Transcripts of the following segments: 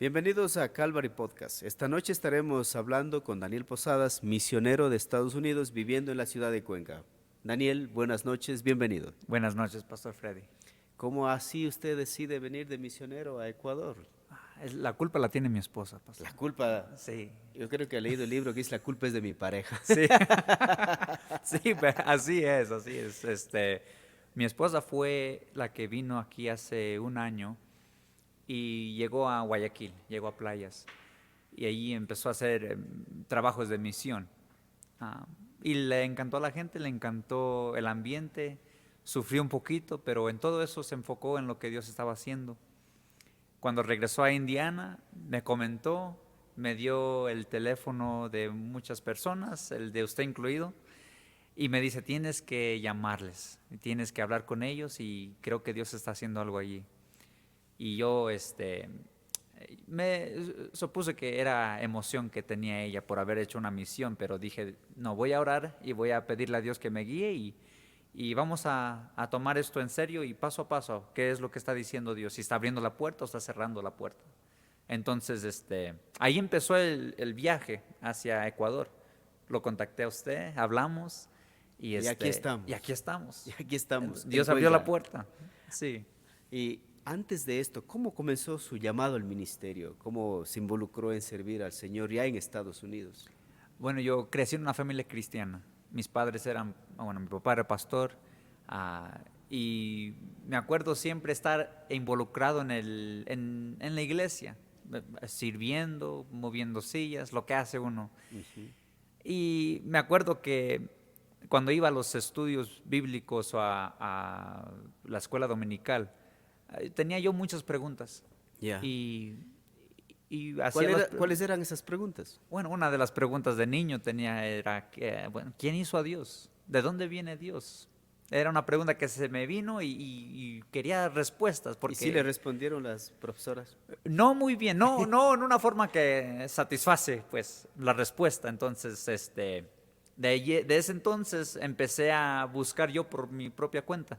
Bienvenidos a Calvary Podcast. Esta noche estaremos hablando con Daniel Posadas, misionero de Estados Unidos viviendo en la ciudad de Cuenca. Daniel, buenas noches, bienvenido. Buenas noches, Pastor Freddy. ¿Cómo así usted decide venir de misionero a Ecuador? La culpa la tiene mi esposa, Pastor. La culpa, Sí, yo creo que he leído el libro que dice la culpa es de mi pareja. sí, sí, así es, así es. Mi esposa fue la que vino aquí hace un año y llegó a Guayaquil, llegó a Playas y allí empezó a hacer trabajos de misión. Ah, y le encantó a la gente, le encantó el ambiente, sufrió un poquito, pero en todo eso se enfocó en lo que Dios estaba haciendo. Cuando regresó a Indiana, me comentó, me dio el teléfono de muchas personas, el de usted incluido, y me dice, tienes que llamarles, tienes que hablar con ellos y creo que Dios está haciendo algo allí. Y yo me supuse que era emoción que tenía ella por haber hecho una misión, pero dije, no, voy a orar y voy a pedirle a Dios que me guíe y vamos a tomar esto en serio y paso a paso, qué es lo que está diciendo Dios, si está abriendo la puerta o está cerrando la puerta. Entonces, ahí empezó el viaje hacia Ecuador. Lo contacté a usted, hablamos y, Y aquí estamos. y aquí estamos. Y aquí estamos, en Dios abrió la Cuenca. puerta. Sí. Y antes de esto, ¿cómo comenzó su llamado al ministerio? ¿Cómo se involucró en servir al Señor ya en Estados Unidos? Bueno, yo crecí en una familia cristiana. Mis padres eran, bueno, mi papá era pastor, y me acuerdo siempre estar involucrado en la iglesia, sirviendo, moviendo sillas, lo que hace uno. Ujú. Y me acuerdo que cuando iba a los estudios bíblicos o a la escuela dominical, tenía yo muchas preguntas. Ya. Y, y hacía las ¿Cuáles eran esas preguntas? bueno, una de las preguntas de niño tenía era, bueno, ¿quién hizo a Dios? ¿De dónde viene Dios? Era una pregunta que se me vino y quería respuestas ¿Y sí le porque respondieron las profesoras? no muy bien, no en una forma que satisface pues la respuesta. Entonces, de ese entonces empecé a buscar yo por mi propia cuenta,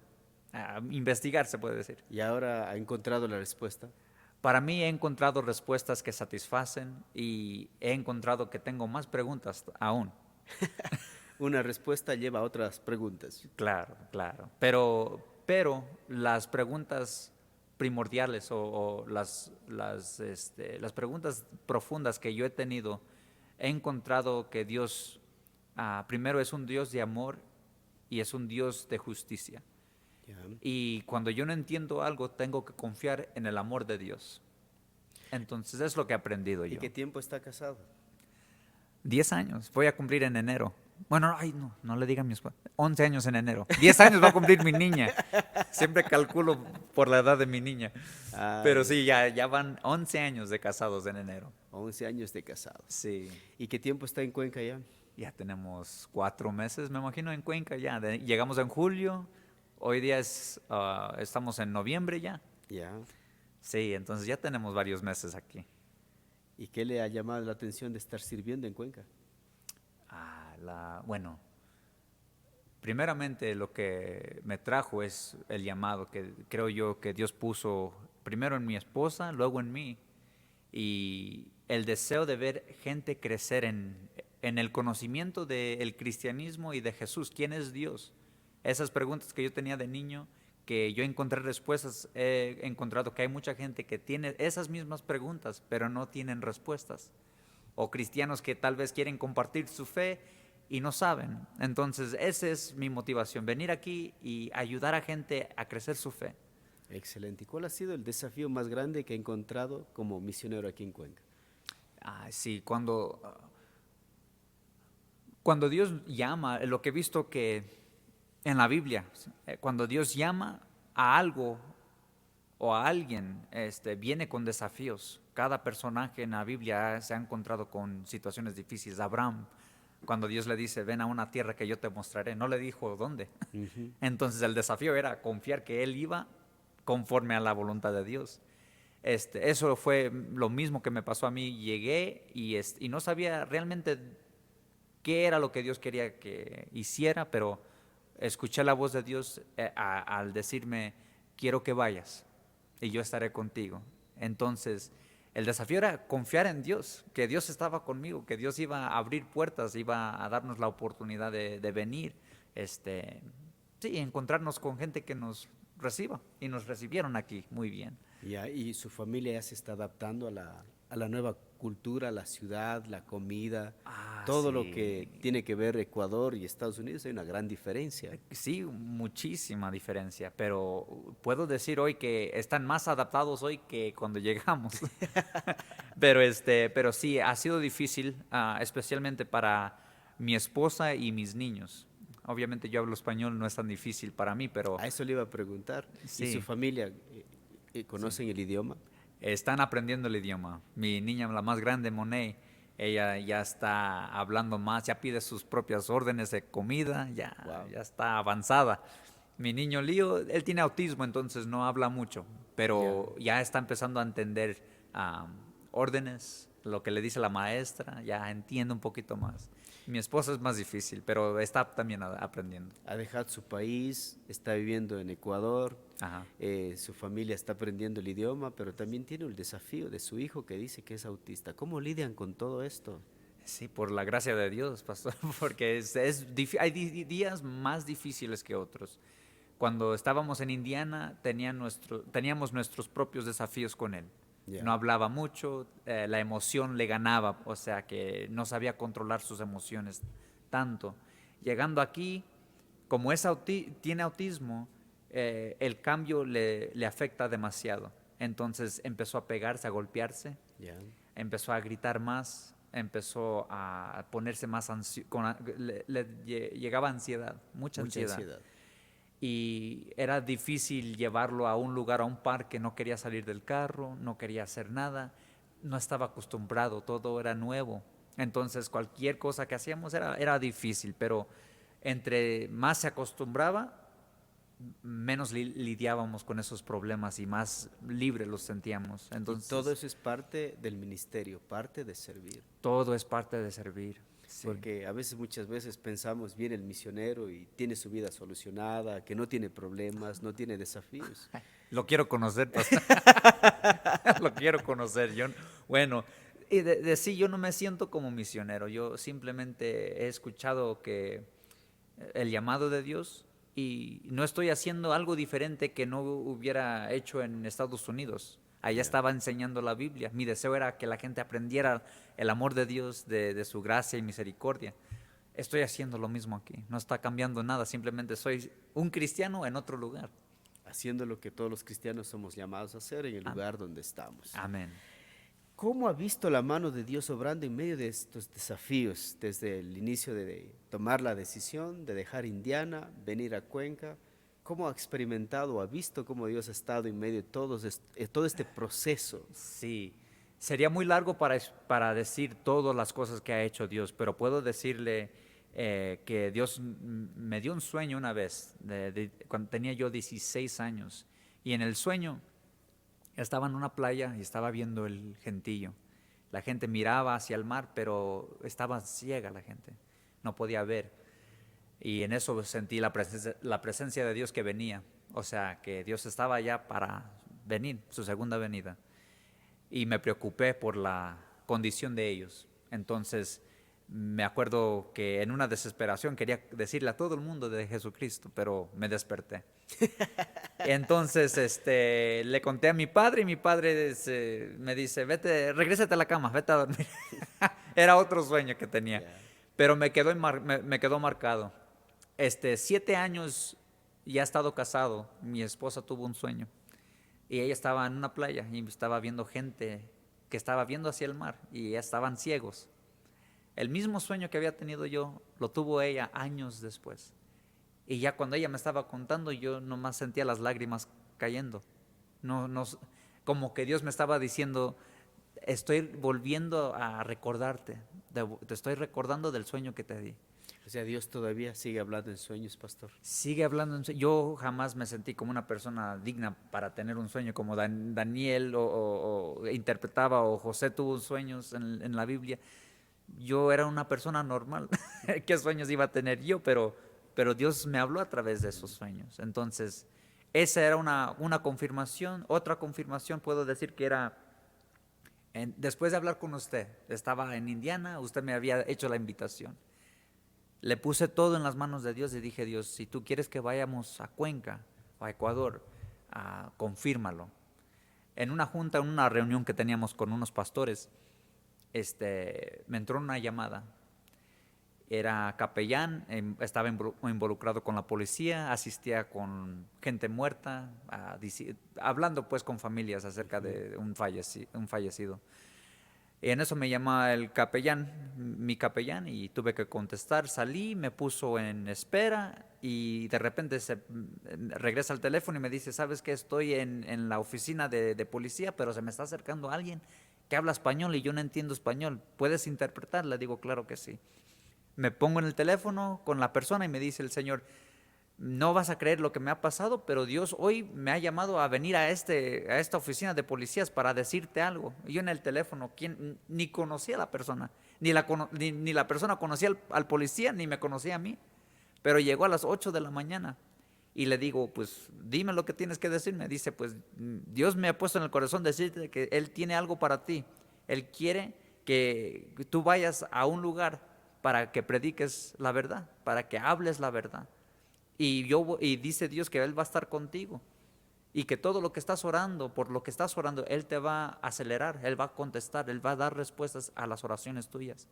a investigar se puede decir. ¿Y ahora ha encontrado la respuesta? Para mí he encontrado respuestas que satisfacen y he encontrado que tengo más preguntas aún. Una respuesta lleva a otras preguntas. Claro, claro. Pero las preguntas primordiales o las preguntas profundas que yo he tenido, he encontrado que Dios, primero es un Dios de amor y es un Dios de justicia. Ya. Y cuando yo no entiendo algo, tengo que confiar en el amor de Dios. Entonces es lo que he aprendido ¿Y yo. qué tiempo está casado? 10 años, voy a cumplir en enero. Bueno, ay, no le diga a mi esposa. 11 años en enero. 10 años va a cumplir mi niña. Siempre calculo por la edad de mi niña. Ah, Pero sí, ya van 11 años de casados en enero. 11 años de casados. Sí, ¿Y qué tiempo está en Cuenca ya? ya tenemos 4 meses, me imagino, en Cuenca ya. Llegamos en julio, hoy día estamos en noviembre ya. Ya. Sí, entonces ya tenemos varios meses aquí. ¿Y qué le ha llamado la atención de estar sirviendo en Cuenca? Bueno, primeramente lo que me trajo es el llamado que creo yo que Dios puso primero en mi esposa, luego en mí, y el deseo de ver gente crecer en el conocimiento del cristianismo y de Jesús, quién es Dios. Esas preguntas que yo tenía de niño, que yo encontré respuestas, he encontrado que hay mucha gente que tiene esas mismas preguntas, pero no tienen respuestas. O cristianos que tal vez quieren compartir su fe y no saben. Entonces, esa es mi motivación, venir aquí y ayudar a gente a crecer su fe. Excelente. ¿Y cuál ha sido el desafío más grande que ha encontrado como misionero aquí en Cuenca? Sí, cuando Dios llama, lo que he visto que en la Biblia, cuando Dios llama a algo o a alguien, viene con desafíos. Cada personaje en la Biblia se ha encontrado con situaciones difíciles. Abraham, cuando Dios le dice, ven a una tierra que yo te mostraré, no le dijo dónde. Ujú. Entonces el desafío era confiar que él iba conforme a la voluntad de Dios. Eso fue lo mismo que me pasó a mí. Llegué y no sabía realmente qué era lo que Dios quería que hiciera, pero escuché la voz de Dios al decirme, quiero que vayas y yo estaré contigo. Entonces, El desafío era confiar en Dios, que Dios estaba conmigo, que Dios iba a abrir puertas, iba a darnos la oportunidad de venir, sí, encontrarnos con gente que nos reciba. Y nos recibieron aquí muy bien. Y su familia ya se está adaptando a la nueva cultura, a la ciudad, la comida, todo lo que Sí. tiene que ver Ecuador y Estados Unidos, hay una gran diferencia. Sí, muchísima diferencia, pero puedo decir hoy que están más adaptados hoy que cuando llegamos. Pero sí, ha sido difícil, especialmente para mi esposa y mis niños. Obviamente yo hablo español, no es tan difícil para mí, pero A eso le iba a preguntar. ¿Y su sí, familia sí. conocen el idioma? Están aprendiendo el idioma. Mi niña, la más grande, Monet, ella ya está hablando más, ya pide sus propias órdenes de comida, Wow. ya está avanzada. Mi niño Lío, él tiene autismo, entonces no habla mucho, Ya. pero ya está empezando a entender órdenes, lo que le dice la maestra, ya entiende un poquito más. Mi esposa es más difícil, pero está también aprendiendo. Ha dejado su país, está viviendo en Ecuador, Ajá. su familia está aprendiendo el idioma, pero también tiene el desafío de su hijo que dice que es autista. ¿Cómo lidian con todo esto? Sí, por la gracia de Dios, pastor, porque hay días más difíciles que otros. Cuando estábamos en Indiana, teníamos nuestros propios desafíos con él. No Ya. hablaba mucho, la emoción le ganaba, o sea que no sabía controlar sus emociones tanto. Llegando aquí, como tiene autismo, el cambio le afecta demasiado. Entonces empezó a pegarse, a golpearse, Ya. empezó a gritar más, empezó a ponerse más ansioso, llegaba ansiedad, mucha Mucha ansiedad. ansiedad. Y era difícil llevarlo a un lugar, a un parque, no quería salir del carro, no quería hacer nada, no estaba acostumbrado, todo era nuevo. Entonces cualquier cosa que hacíamos era difícil, pero entre más se acostumbraba, menos lidiábamos con esos problemas y más libre los sentíamos. Y todo Entonces eso es parte del ministerio, parte de servir. todo es parte de servir. Sí. Porque a veces, muchas veces pensamos, viene el misionero y tiene su vida solucionada, que no tiene problemas, no tiene desafíos. Lo quiero conocer, pastor. Lo quiero conocer. Bueno, y de sí, yo no me siento como misionero. Yo simplemente he escuchado que el llamado de Dios y no estoy haciendo algo diferente que no hubiera hecho en Estados Unidos. Allá Ya. estaba enseñando la Biblia. Mi deseo era que la gente aprendiera el amor de Dios, de su gracia y misericordia. Estoy haciendo lo mismo aquí. No está cambiando nada. Simplemente soy un cristiano en otro lugar. Haciendo lo que todos los cristianos somos llamados a hacer en el lugar donde estamos. Amén. ¿Cómo ha visto la mano de Dios obrando en medio de estos desafíos desde el inicio de tomar la decisión de dejar Indiana, venir a Cuenca? ¿Cómo ha experimentado o ha visto cómo Dios ha estado en medio de todo este proceso? Sí, sería muy largo para decir todas las cosas que ha hecho Dios, pero puedo decirle que Dios me dio un sueño una vez, cuando tenía yo 16 años, y en el sueño estaba en una playa y estaba viendo el gentío. La gente miraba hacia el mar, pero estaba ciega la gente, no podía ver. Y en eso sentí la presencia de Dios que venía, o sea, que Dios estaba allá para venir, su segunda venida. Y me preocupé por la condición de ellos. Entonces me acuerdo que en una desesperación quería decirle a todo el mundo de Jesucristo, pero me desperté. Entonces le conté a mi padre y mi padre me dice, vete, regrésate a la cama, vete a dormir. Era otro sueño que tenía, Ya. pero me quedó marcado. 7 años ya he estado casado, mi esposa tuvo un sueño y ella estaba en una playa y estaba viendo gente que estaba viendo hacia el mar y ya estaban ciegos. El mismo sueño que había tenido yo lo tuvo ella años después. Y ya cuando ella me estaba contando, yo nomás sentía las lágrimas cayendo. No, no, como que Dios me estaba diciendo, estoy volviendo a recordarte, te estoy recordando del sueño que te di. O sea, Dios todavía sigue hablando en sueños, pastor. Sigue hablando yo jamás me sentí como una persona digna para tener un sueño como Daniel o interpretaba o José tuvo sueños en la Biblia. Yo era una persona normal. ¿Qué sueños iba a tener yo? Pero Dios me habló a través de esos sueños. Entonces, esa era una confirmación. Otra confirmación puedo decir que era Después de hablar con usted, estaba en Indiana, usted me había hecho la invitación. Le puse todo en las manos de Dios y dije, Dios, si tú quieres que vayamos a Cuenca o a Ecuador, confírmalo. En una junta, en una reunión que teníamos con unos pastores, me entró una llamada. Era capellán, estaba involucrado con la policía, asistía con gente muerta, hablando pues con familias acerca de un fallecido. Y en eso me llama el capellán, mi capellán, y tuve que contestar. Salí, me puso en espera y de repente regresa al teléfono y me dice, ¿sabes qué? Estoy en la oficina de policía, pero se me está acercando alguien que habla español y yo no entiendo español. ¿Puedes interpretar? Le digo, claro que sí. Me pongo en el teléfono con la persona y me dice el señor, no vas a creer lo que me ha pasado, pero Dios hoy me ha llamado a venir a esta oficina de policías para decirte algo. Y yo en el teléfono, ni conocía a la persona, ni la persona conocía al policía, ni me conocía a mí. Pero llegó a las 8 de la mañana y le digo, pues dime lo que tienes que decirme. Dice, pues Dios me ha puesto en el corazón decirte que Él tiene algo para ti. Él quiere que tú vayas a un lugar para que prediques la verdad, para que hables la verdad. Y dice Dios que Él va a estar contigo y que todo lo que estás orando, por lo que estás orando, Él te va a acelerar, Él va a contestar, Él va a dar respuestas a las oraciones tuyas.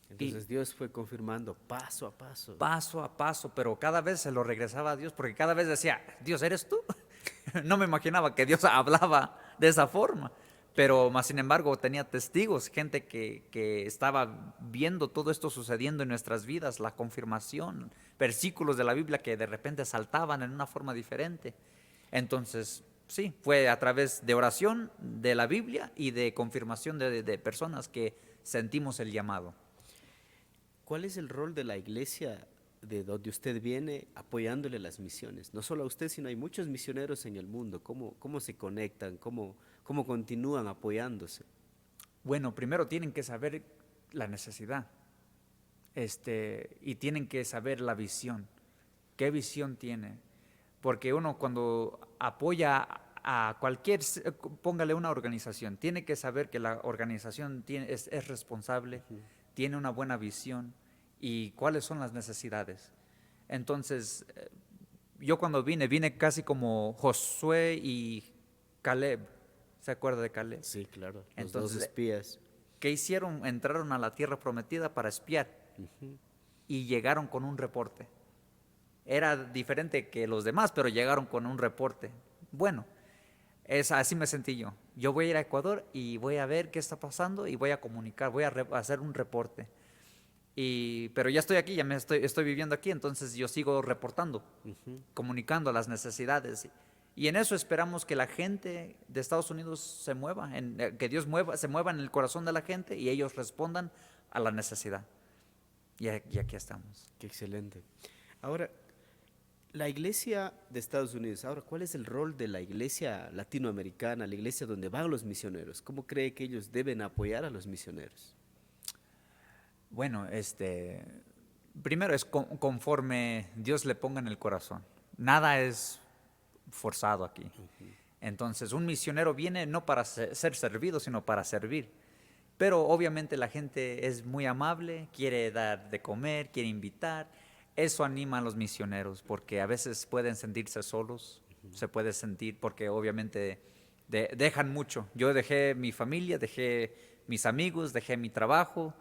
Entonces Dios fue confirmando paso a paso. Paso a paso, pero cada vez se lo regresaba a Dios, porque cada vez decía, Dios, ¿eres tú? No me imaginaba que Dios hablaba de esa forma. Pero más sin embargo tenía testigos, gente que estaba viendo todo esto sucediendo en nuestras vidas, la confirmación, versículos de la Biblia que de repente saltaban en una forma diferente. Entonces, sí, fue a través de oración de la Biblia y de confirmación de personas que sentimos el llamado. ¿Cuál es el rol de la iglesia de donde usted viene apoyándole las misiones? No solo a usted, sino hay muchos misioneros en el mundo. ¿Cómo se conectan? ¿Cómo continúan apoyándose? Bueno, primero tienen que saber la necesidad, y tienen que saber la visión. ¿Qué visión tiene? Porque uno cuando apoya a póngale una organización, tiene que saber que la organización es responsable, tiene una buena visión y cuáles son las necesidades. Entonces, yo cuando vine casi como Josué y Caleb. ¿Se acuerda de Caleb? Sí, claro. Los Entonces, dos espías. ¿qué hicieron? Entraron a la tierra prometida para espiar y llegaron con un reporte. Era diferente que los demás, pero llegaron con un reporte. Bueno, así me sentí yo. Yo voy a ir a Ecuador y voy a ver qué está pasando y voy a comunicar, voy a hacer un reporte. Pero ya estoy aquí, ya estoy viviendo aquí, entonces yo sigo reportando, comunicando las necesidades. Y en eso esperamos que la gente de Estados Unidos se mueva, que Dios se mueva en el corazón de la gente y ellos respondan a la necesidad. Y aquí estamos. Qué excelente. Ahora, la iglesia de Estados Unidos, ahora, ¿cuál es el rol de la iglesia latinoamericana, la iglesia donde van los misioneros? ¿Cómo cree que ellos deben apoyar a los misioneros? Bueno, primero es conforme Dios le ponga en el corazón. Nada es forzado aquí. Entonces, un misionero viene no para ser servido, sino para servir. Pero obviamente la gente es muy amable, quiere dar de comer, quiere invitar. Eso anima a los misioneros, porque a veces pueden sentirse solos, se puede sentir, porque obviamente dejan mucho. Yo dejé mi familia, dejé mis amigos, dejé mi trabajo,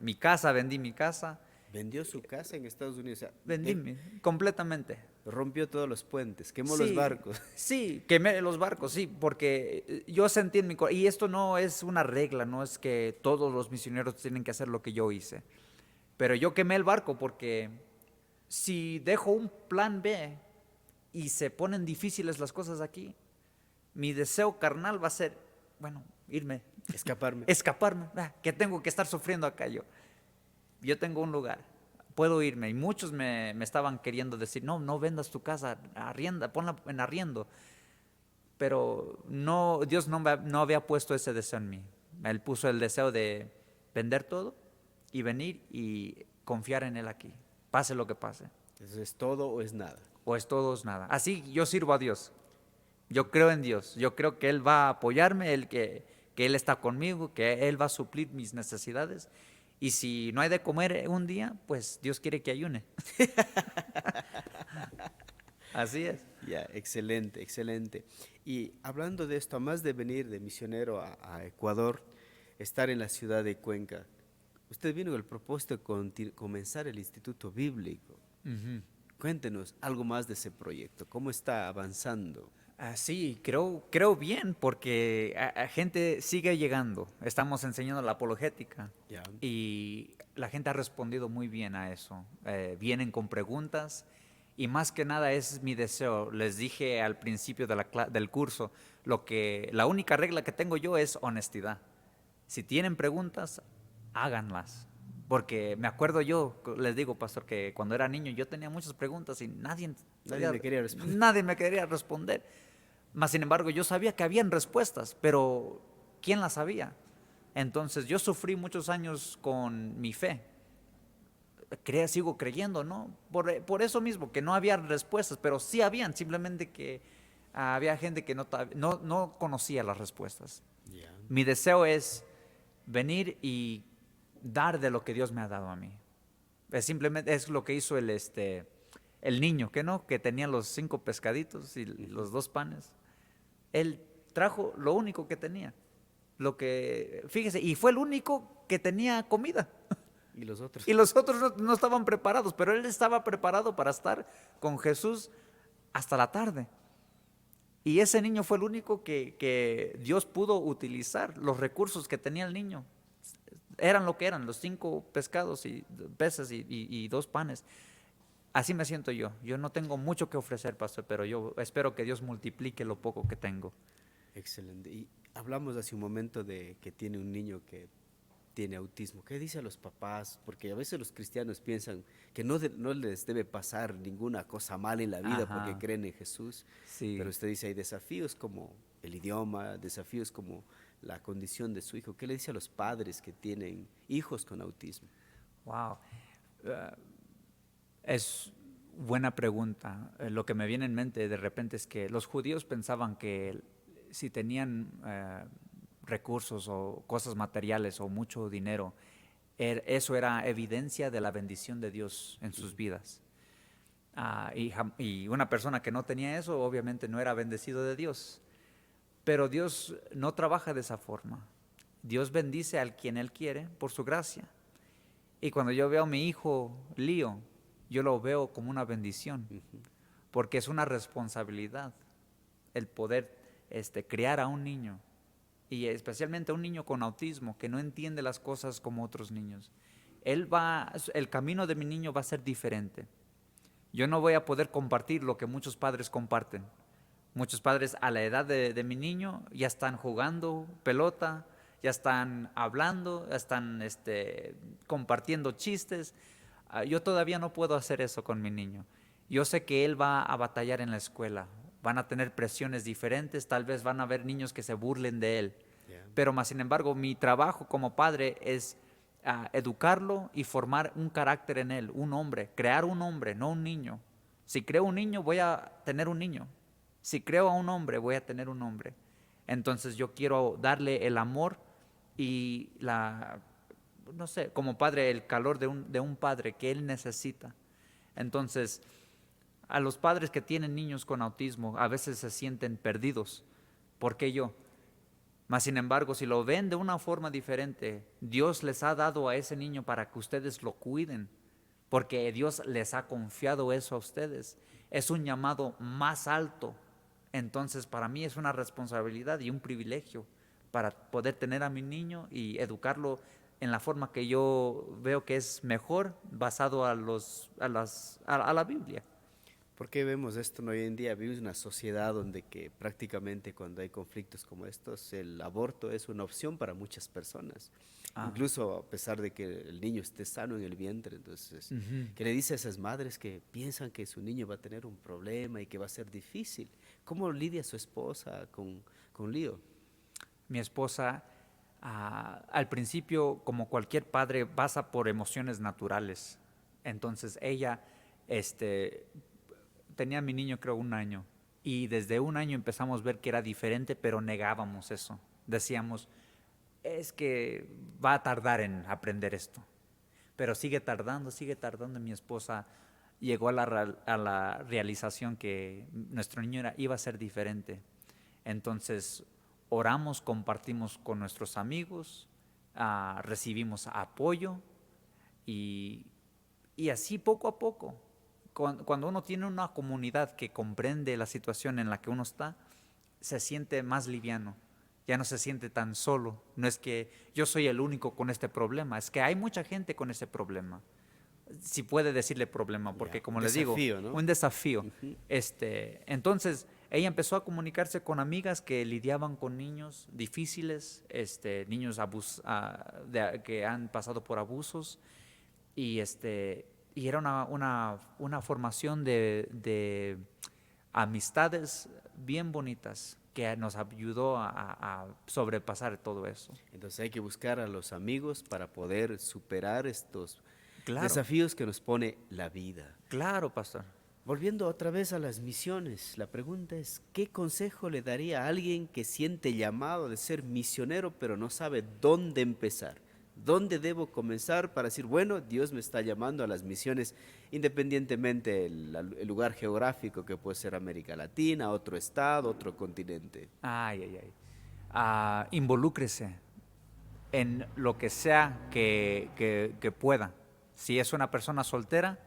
mi casa, vendí mi casa. Vendió su casa en Estados Unidos. O sea, Vendí completamente. rompió todos los puentes, quemó Sí, los barcos. sí, quemé los barcos, sí, porque yo sentí en mi corazón, y esto no es una regla, no es que todos los misioneros tienen que hacer lo que yo hice, pero yo quemé el barco porque si dejo un plan B y se ponen difíciles las cosas aquí, mi deseo carnal va a ser, bueno, irme, Escaparme. escaparme, que tengo que estar sufriendo acá yo. Yo tengo un lugar, puedo irme. Y muchos me estaban queriendo decir, no vendas tu casa, arrienda, ponla en arriendo. Pero no, Dios no había puesto ese deseo en mí. Él puso el deseo de vender todo y venir y confiar en Él aquí, pase lo que pase. Entonces, ¿es todo o es nada? O es todo o es nada. Así yo sirvo a Dios. Yo creo en Dios. Yo creo que Él va a apoyarme, que Él está conmigo, que Él va a suplir mis necesidades. Y si no hay de comer un día, pues Dios quiere que ayune. Así es. Ya, excelente, excelente. Y hablando de esto, además de venir de misionero a Ecuador, estar en la ciudad de Cuenca, usted vino con el propósito de comenzar el Instituto Bíblico. Ujú. Cuéntenos algo más de ese proyecto, cómo está avanzando. Sí, creo bien, porque a gente sigue llegando. Estamos enseñando la apologética Ya. y la gente ha respondido muy bien a eso. Vienen con preguntas y más que nada es mi deseo. Les dije al principio de del curso, la única regla que tengo yo es honestidad. Si tienen preguntas, háganlas. Porque me acuerdo yo, les digo, pastor, que cuando era niño yo tenía muchas preguntas y Nadie me quería responder. nadie me quería responder. Mas, sin embargo, yo sabía que habían respuestas, pero ¿quién las sabía? Entonces, yo sufrí muchos años con mi fe. Sigo creyendo, ¿no? Por eso mismo, que no había respuestas, pero sí habían, simplemente que había gente que no conocía las respuestas. Ya. Mi deseo es venir y dar de lo que Dios me ha dado a mí. Simplemente es lo que hizo el niño, que tenía los 5 pescaditos y los 2 panes. Él trajo lo único que tenía. Fíjese, y fue el único que tenía comida. ¿Y los otros? Y los otros no estaban preparados, pero él estaba preparado para estar con Jesús hasta la tarde. Y ese niño fue el único que Dios pudo utilizar. Los recursos que tenía el niño eran lo que eran, los 5 pescados y peces y 2 panes. Así me siento yo. Yo no tengo mucho que ofrecer, pastor, pero yo espero que Dios multiplique lo poco que tengo. Excelente. Y hablamos hace un momento de que tiene un niño que tiene autismo. ¿Qué dice a los papás? Porque a veces los cristianos piensan que no les debe pasar ninguna cosa mala en la vida porque Ajá, creen en Jesús. sí. Pero usted dice, hay desafíos como el idioma, desafíos como la condición de su hijo. ¿Qué le dice a los padres que tienen hijos con autismo? Wow. Es buena pregunta. Lo que me viene en mente de repente es que los judíos pensaban que si tenían recursos o cosas materiales o mucho dinero, eso era evidencia de la bendición de Dios en sus vidas. Y una persona que no tenía eso, obviamente no era bendecido de Dios. Pero Dios no trabaja de esa forma. Dios bendice al quien Él quiere por su gracia. Y cuando yo veo a mi hijo Lío, yo lo veo como una bendición, porque es una responsabilidad el poder criar a un niño, y especialmente a un niño con autismo que no entiende las cosas como otros niños. El camino de mi niño va a ser diferente. Yo no voy a poder compartir lo que muchos padres comparten. Muchos padres a la edad de mi niño ya están jugando pelota, ya están hablando, ya están compartiendo chistes. Yo todavía no puedo hacer eso con mi niño. Yo sé que él va a batallar en la escuela, van a tener presiones diferentes, tal vez van a haber niños que se burlen de él. Yeah. Pero más sin embargo, mi trabajo como padre es educarlo y formar un carácter en él, un hombre, crear un hombre, no un niño. Si creo un niño, voy a tener un niño. Si creo a un hombre, voy a tener un hombre. Entonces yo quiero darle el amor y no sé, como padre, el calor de un padre que él necesita. Entonces, a los padres que tienen niños con autismo a veces se sienten perdidos. ¿Por qué yo? Mas sin embargo, si lo ven de una forma diferente, Dios les ha dado a ese niño para que ustedes lo cuiden, porque Dios les ha confiado eso a ustedes. Es un llamado más alto. Entonces, para mí es una responsabilidad y un privilegio para poder tener a mi niño y educarlo en la forma que yo veo que es mejor, basado a la Biblia. ¿Por qué vemos esto hoy en día? Vivimos en una sociedad donde que prácticamente cuando hay conflictos como estos, el aborto es una opción para muchas personas. Ah. Incluso a pesar de que el niño esté sano en el vientre. Entonces, Ujú. ¿qué le dice a esas madres que piensan que su niño va a tener un problema y que va a ser difícil? ¿Cómo lidia su esposa con Lío? Mi esposa, al principio, como cualquier padre, pasa por emociones naturales. Entonces ella tenía a mi niño creo 1 año, y desde 1 año empezamos a ver que era diferente, pero negábamos eso. Decíamos, es que va a tardar en aprender esto. Pero sigue tardando. Mi esposa llegó a la realización que nuestro niño iba a ser diferente. Entonces, oramos, compartimos con nuestros amigos, recibimos apoyo y, y así poco a poco. Cuando uno tiene una comunidad que comprende la situación en la que uno está, se siente más liviano, ya no se siente tan solo. No es que yo soy el único con este problema, es que hay mucha gente con ese problema. Si puede decirle problema, porque Ya, como un les digo, desafío, ¿no? un desafío. Ujú. Entonces, ella empezó a comunicarse con amigas que lidiaban con niños difíciles, niños que han pasado por abusos, y, y era una formación de amistades bien bonitas que nos ayudó a sobrepasar todo eso. Entonces hay que buscar a los amigos para poder superar estos Claro, desafíos que nos pone la vida. claro, pastor. Volviendo otra vez a las misiones, la pregunta es, ¿qué consejo le daría a alguien que siente llamado de ser misionero pero no sabe dónde empezar? ¿Dónde debo comenzar para decir, bueno, Dios me está llamando a las misiones, independientemente el lugar geográfico que puede ser América Latina, otro estado, otro continente? Ay, ay, ay. Involúcrese en lo que sea que pueda. Si es una persona soltera,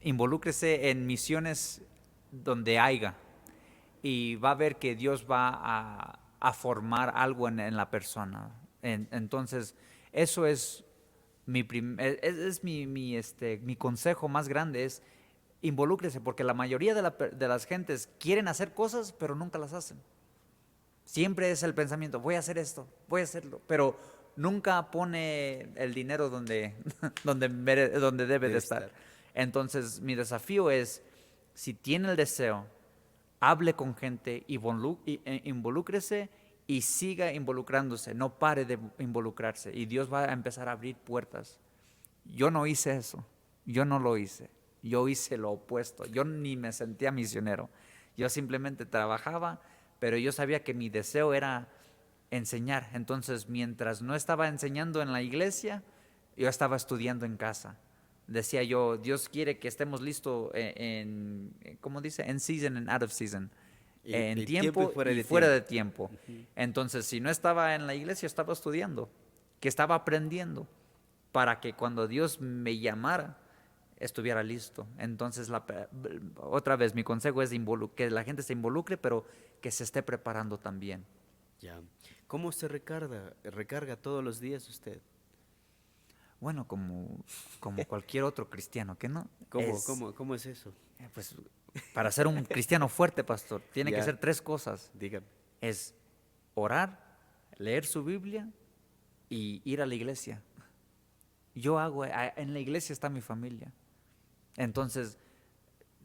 involúcrese en misiones donde haya y va a ver que Dios va a formar algo en la persona. Entonces, eso es mi consejo más grande, es involúcrese, porque la mayoría de las gentes quieren hacer cosas, pero nunca las hacen. Siempre es el pensamiento, voy a hacer esto, voy a hacerlo, pero nunca pone el dinero donde, donde debe de Debe estar. estar. Entonces, mi desafío es, si tiene el deseo, hable con gente, involúcrese y siga involucrándose, no pare de involucrarse y Dios va a empezar a abrir puertas. Yo no hice eso, yo no lo hice, yo hice lo opuesto, yo ni me sentía misionero, yo simplemente trabajaba, pero yo sabía que mi deseo era enseñar. Entonces, mientras no estaba enseñando en la iglesia, yo estaba estudiando en casa. Decía yo, Dios quiere que estemos listos ¿cómo dice? En season and out of season. En En tiempo y tiempo fuera y de fuera de tiempo. tiempo. Entonces, si no estaba en la iglesia, estaba estudiando, que estaba aprendiendo, para que cuando Dios me llamara, estuviera listo. Entonces, otra vez, mi consejo es que la gente se involucre, pero que se esté preparando también. Ya. ¿Cómo se recarga todos los días usted? Bueno, como cualquier otro cristiano, ¿que no? ¿Cómo es eso? Pues, para ser un cristiano fuerte, pastor, tiene que Ya, ser tres cosas. dígame. Es orar, leer su Biblia y ir a la iglesia. En la iglesia está mi familia. Entonces,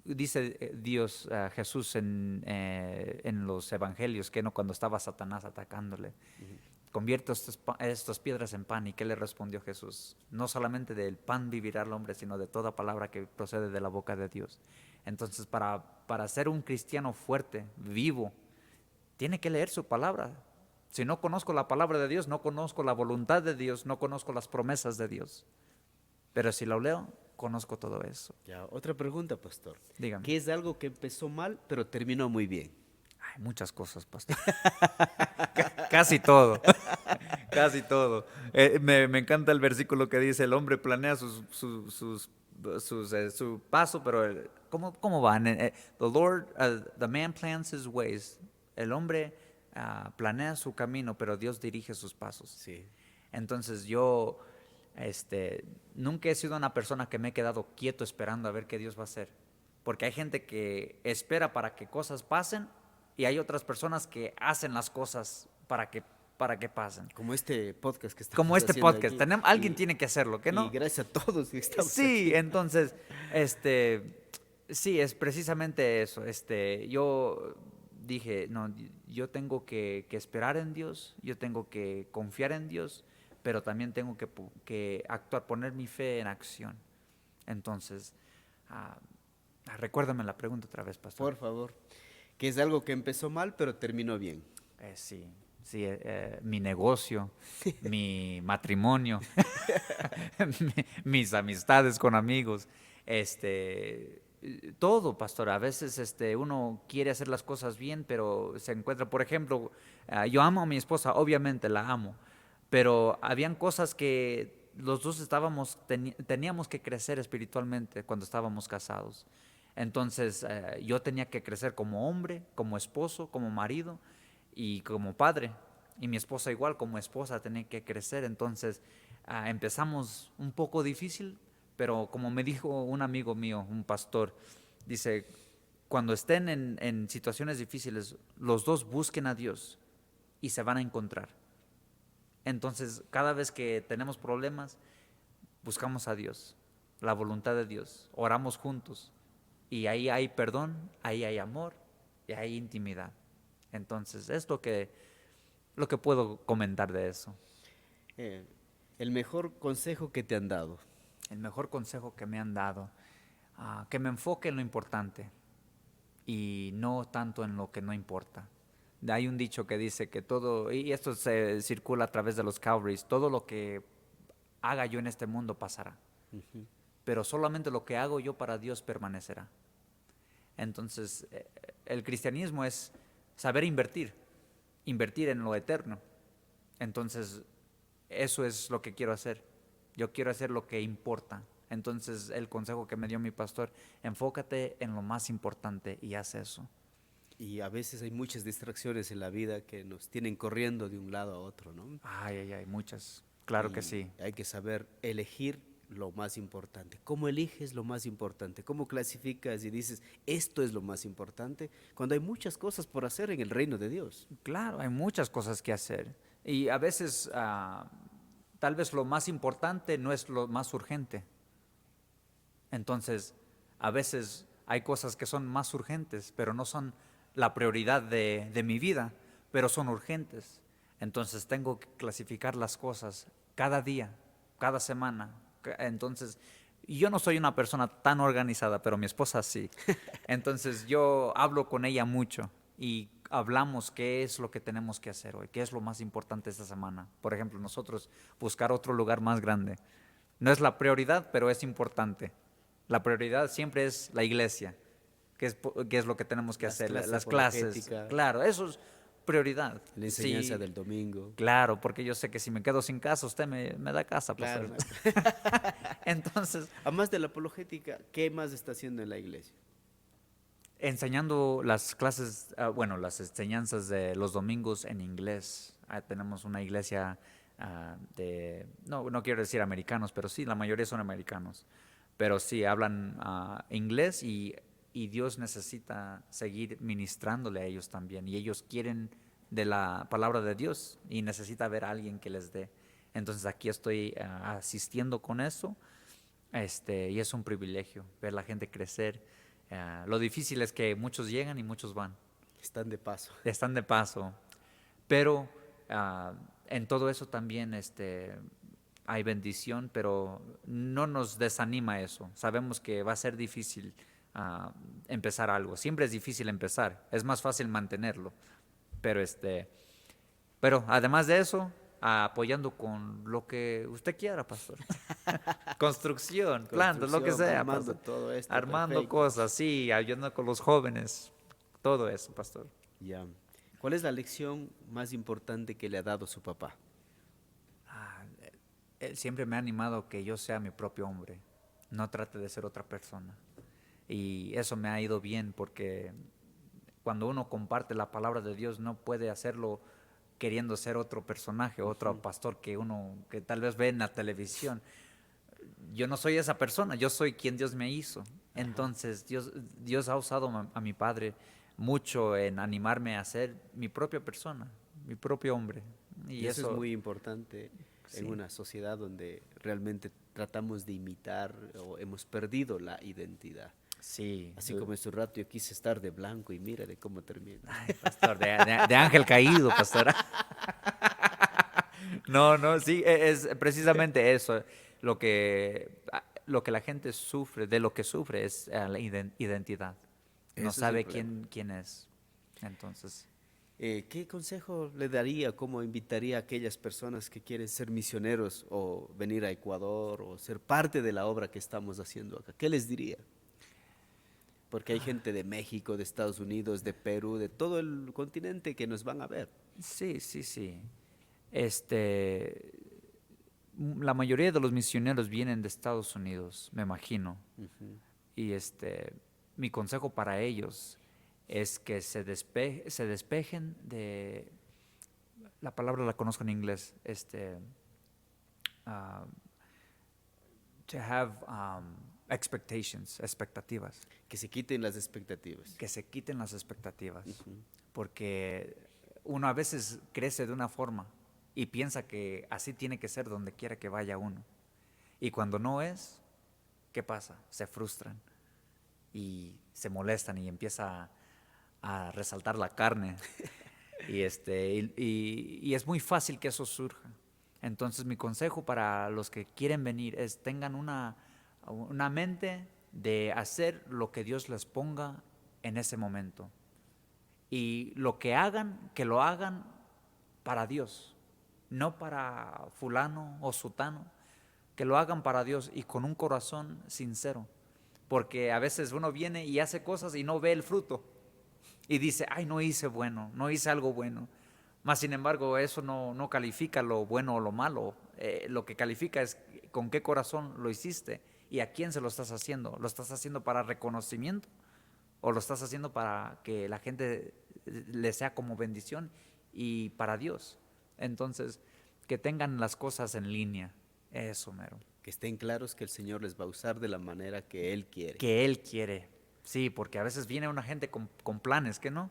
dice Dios, Jesús en los evangelios, que no, cuando estaba Satanás atacándole, convierte estas piedras en pan. ¿Y qué le respondió Jesús? No solamente del pan vivirá el hombre, sino de toda palabra que procede de la boca de Dios. Entonces, para ser un cristiano fuerte, vivo, tiene que leer su palabra. Si no conozco la palabra de Dios, no conozco la voluntad de Dios, no conozco las promesas de Dios. Pero si lo leo, conozco todo eso. Ya, otra pregunta, pastor. Dígame. ¿Qué es algo que empezó mal, pero terminó muy bien? Hay muchas cosas, pastor. Casi todo. Casi todo. Me encanta el versículo que dice, el hombre planea su paso, pero ¿cómo van? The man plans his ways. El hombre planea su camino, pero Dios dirige sus pasos. Sí. Entonces yo nunca he sido una persona que me he quedado quieto esperando a ver qué Dios va a hacer. Porque hay gente que espera para que cosas pasen y hay otras personas que hacen las cosas para que pasen. Como este podcast que estamos Como este haciendo podcast, aquí. alguien tiene que hacerlo, ¿qué Y no? gracias a todos que estamos Sí, aquí. entonces, sí, es precisamente eso. Yo dije, no, yo tengo que esperar en Dios, yo tengo que confiar en Dios, pero también tengo que actuar, poner mi fe en acción. Entonces, ah, recuérdame la pregunta otra vez, pastor. Por favor. Que es algo que empezó mal, pero terminó bien. Sí, sí, mi negocio, mi matrimonio, mis amistades con amigos, todo, pastor. A veces uno quiere hacer las cosas bien, pero se encuentra, por ejemplo, yo amo a mi esposa, obviamente la amo, pero habían cosas que los dos teníamos que crecer espiritualmente cuando estábamos casados. Entonces, yo tenía que crecer como hombre, como esposo, como marido y como padre. Y mi esposa igual, como esposa, tenía que crecer. Entonces, empezamos un poco difícil, pero como me dijo un amigo mío, un pastor, dice, cuando estén en situaciones difíciles, los dos busquen a Dios y se van a encontrar. Entonces, cada vez que tenemos problemas, buscamos a Dios, la voluntad de Dios, oramos juntos y ahí hay perdón, ahí hay amor y hay intimidad. Entonces, es lo que puedo comentar de eso. Eh, el mejor consejo que te han dado. El mejor consejo que me han dado, que me enfoque en lo importante y no tanto en lo que no importa. Hay un dicho que dice que todo, y esto se circula a través de los Cowboys, todo lo que haga yo en este mundo pasará, pero solamente lo que hago yo para Dios permanecerá. Entonces, el cristianismo es saber invertir en lo eterno. Entonces, eso es lo que quiero hacer. Yo quiero hacer lo que importa. Entonces, el consejo que me dio mi pastor, enfócate en lo más importante y haz eso. Y a veces hay muchas distracciones en la vida que nos tienen corriendo de un lado a otro, ¿no? Ay, ay, ay, muchas. Claro que Y sí. hay que saber elegir lo más importante. ¿Cómo eliges lo más importante? ¿Cómo clasificas y dices, esto es lo más importante? Cuando hay muchas cosas por hacer en el reino de Dios. Claro, hay muchas cosas que hacer. Y a veces, tal vez lo más importante no es lo más urgente. Entonces, a veces hay cosas que son más urgentes, pero no son la prioridad de mi vida, pero son urgentes. Entonces, tengo que clasificar las cosas cada día, cada semana. Entonces, y yo no soy una persona tan organizada, pero mi esposa sí. Entonces, yo hablo con ella mucho y hablamos qué es lo que tenemos que hacer hoy, qué es lo más importante esta semana. Por ejemplo, nosotros buscar otro lugar más grande. No es la prioridad, pero es importante. La prioridad siempre es la iglesia, que es lo que tenemos que Las hacer, clases las clases. apologéticas, Claro, eso es prioridad. la enseñanza Sí, del domingo. claro, porque yo sé que si me quedo sin casa, usted me da casa, Claro. pastor. Entonces, Además de la apologética, ¿qué más está haciendo en la iglesia? enseñando las clases, bueno, las enseñanzas de los domingos en inglés. Tenemos una iglesia no quiero decir americanos, pero sí, la mayoría son americanos. Pero sí, hablan inglés y Dios necesita seguir ministrándole a ellos también. Y ellos quieren de la palabra de Dios y necesita ver a alguien que les dé. Entonces aquí estoy asistiendo con eso. Y es un privilegio ver la gente crecer. Lo difícil es que muchos llegan y muchos van. Están de paso. Están de paso. Pero en todo eso también hay bendición, pero no nos desanima eso. Sabemos que va a ser difícil empezar algo. Siempre es difícil empezar. Es más fácil mantenerlo. Pero pero además de eso, apoyando con lo que usted quiera, pastor. Construcción, plantas, lo que Construcción, sea, armando pastor. todo esto, Armando perfecto. cosas, sí, ayudando con los jóvenes. Todo eso, pastor. Ya. ¿Cuál es la lección más importante que le ha dado su papá? Él siempre me ha animado que yo sea mi propio hombre, no trate de ser otra persona. Y eso me ha ido bien porque cuando uno comparte la palabra de Dios no puede hacerlo queriendo ser otro personaje, otro pastor que tal vez ve en la televisión. Yo no soy esa persona, yo soy quien Dios me hizo. Ajá. Entonces Dios ha usado a mi padre mucho en animarme a ser mi propia persona, mi propio hombre. Y Y eso es eso, muy importante en sí, una sociedad donde realmente tratamos de imitar o hemos perdido la identidad. sí. Así como en su rato yo quise estar de blanco y mira de cómo termina. Ay, pastor, de ángel caído, pastor. No, no, sí, es precisamente eso. Lo que la gente sufre, de lo que sufre es la identidad. No Eso es el sabe problema. quién es. Entonces, ¿Qué consejo le daría, cómo invitaría a aquellas personas que quieren ser misioneros o venir a Ecuador o ser parte de la obra que estamos haciendo acá? ¿Qué les diría? Porque hay gente de México, de Estados Unidos, de Perú, de todo el continente que nos van a ver. Sí, sí, sí. Este, la mayoría de los misioneros vienen de Estados Unidos, me imagino. Ujú. Y mi consejo para ellos es que se despejen de, la palabra la conozco en inglés, ah, to have expectativas, Que se quiten las expectativas. que se quiten las expectativas, Ujú. porque uno a veces crece de una forma y piensa que así tiene que ser donde quiera que vaya uno. Y cuando no es, ¿qué pasa? Se frustran y se molestan y empieza a resaltar la carne. Y es muy fácil que eso surja. Entonces mi consejo para los que quieren venir es tengan una mente de hacer lo que Dios les ponga en ese momento. Y lo que hagan, que lo hagan para Dios, no para fulano o sutano, que lo hagan para Dios y con un corazón sincero. Porque a veces uno viene y hace cosas y no ve el fruto. Y dice, ay, no hice bueno, no hice algo bueno. Más sin embargo, eso no califica lo bueno o lo malo. Lo que califica es con qué corazón lo hiciste y a quién se lo estás haciendo. ¿Lo estás haciendo para reconocimiento o lo estás haciendo para que la gente le sea como bendición y para Dios? Entonces, que tengan las cosas en línea. Eso, mero. Que estén claros que el Señor les va a usar de la manera que Él quiere. Que Él quiere. Sí, porque a veces viene una gente con planes, ¿que no?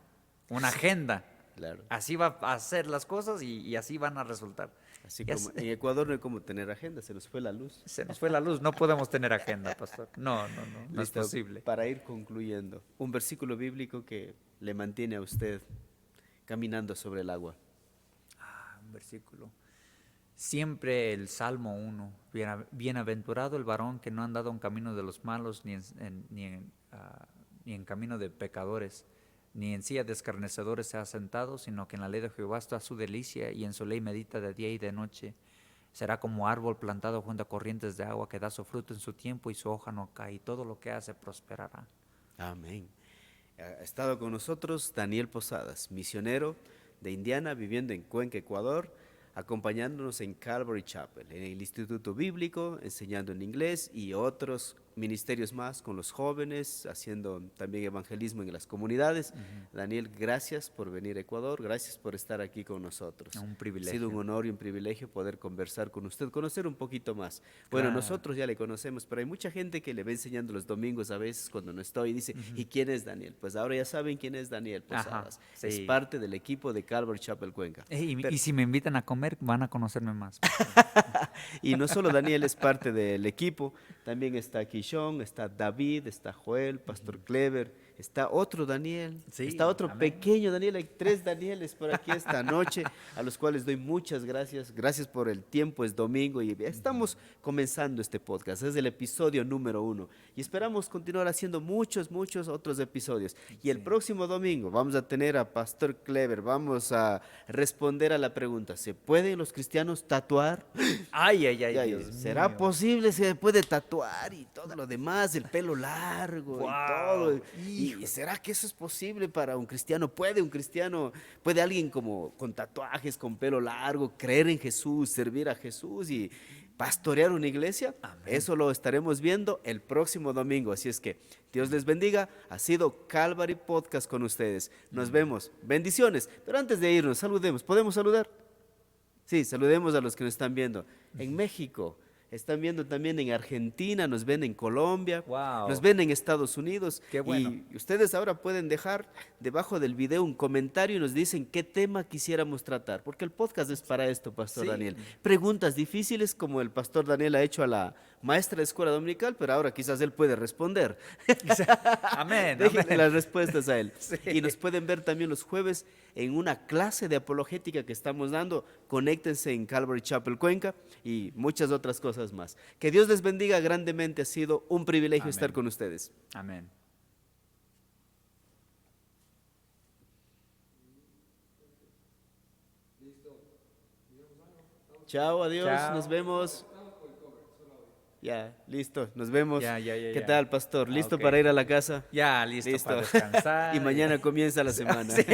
Una agenda. Claro. Así va a hacer las cosas y así van a resultar. Así Y como en Ecuador no hay como tener agenda, se nos fue la luz. se nos fue la luz, no podemos tener agenda, pastor. No es Listo, posible. para ir concluyendo, un versículo bíblico que le mantiene a usted caminando sobre el agua. Un versículo. Siempre el Salmo 1, bienaventurado el varón que no ha andado en camino de los malos, ni en camino de pecadores, ni en silla de escarnecedores se ha sentado, sino que en la ley de Jehová está su delicia, y en su ley medita de día y de noche. Será como árbol plantado junto a corrientes de agua, que da su fruto en su tiempo y su hoja no cae, y todo lo que hace prosperará. Amén. Ha estado con nosotros Daniel Posadas, misionero de Indiana, viviendo en Cuenca, Ecuador, acompañándonos en Calvary Chapel, en el Instituto Bíblico, enseñando en inglés y otros ministerios más con los jóvenes, haciendo también evangelismo en las comunidades. Daniel, gracias por venir a Ecuador, gracias por estar aquí con nosotros. Un Ha sido un privilegio. honor y un privilegio poder conversar con usted, conocer un poquito más. Bueno, Claro. nosotros ya le conocemos, pero hay mucha gente que le va enseñando los domingos a veces cuando no estoy y dice, ¿y quién es Daniel? Pues ahora ya saben quién es Daniel Ajá, Posadas. Es sí. parte del equipo de Calvary Chapel Cuenca. Y si me invitan a comer, van a conocerme más. Y no solo Daniel es parte del equipo, también está Kishon, está David, está Joel, Pastor Clever, está otro Daniel, Sí, está otro amén. pequeño Daniel, hay 3 Danieles por aquí esta noche, a los cuales doy muchas gracias, gracias por el tiempo, es domingo y estamos comenzando este podcast, es el episodio número 1 y esperamos continuar haciendo muchos otros episodios. Y el Sí. próximo domingo vamos a tener a Pastor Clever, vamos a responder a la pregunta, ¿se pueden los cristianos tatuar? Ay, ay, ay, Ya, Dios ¿será mío. posible? ¿Se puede tatuar y todo lo demás? El pelo largo y todo. Guau, ¿Y será que eso es posible para un cristiano? ¿Puede un cristiano, puede alguien como con tatuajes, con pelo largo, creer en Jesús, servir a Jesús y pastorear una iglesia? Amén. Eso lo estaremos viendo el próximo domingo. Así es que Dios les bendiga. Ha sido Calvary Podcast con ustedes. Nos vemos. Bendiciones. Pero antes de irnos, saludemos. ¿Podemos saludar? Sí, saludemos a los que nos están viendo. En México, están viendo también en Argentina, nos ven en Colombia, Wow. nos ven en Estados Unidos. Qué bueno. Y ustedes ahora pueden dejar debajo del video un comentario y nos dicen qué tema quisiéramos tratar, porque el podcast es para esto, Pastor Sí. Daniel. Preguntas difíciles como el Pastor Daniel ha hecho a la maestra de escuela dominical, pero ahora quizás él puede responder. Amén, Déjenle amén. las respuestas a él. Sí. Y nos pueden ver también los jueves en una clase de apologética que estamos dando. Conéctense en Calvary Chapel Cuenca y muchas otras cosas más. Que Dios les bendiga grandemente. Ha sido un privilegio Amén. estar con ustedes. Amén. Chao, adiós, Chao. nos vemos. Ya, listo, nos vemos. Ya, ya, ya, ¿Qué ya. tal, pastor? ¿Listo Ok. para ir a la casa? Ya, listo, Listo. para descansar. Y mañana comienza la semana. Sí.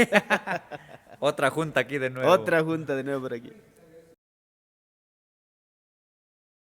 Otra junta aquí de nuevo. Otra junta de nuevo por aquí.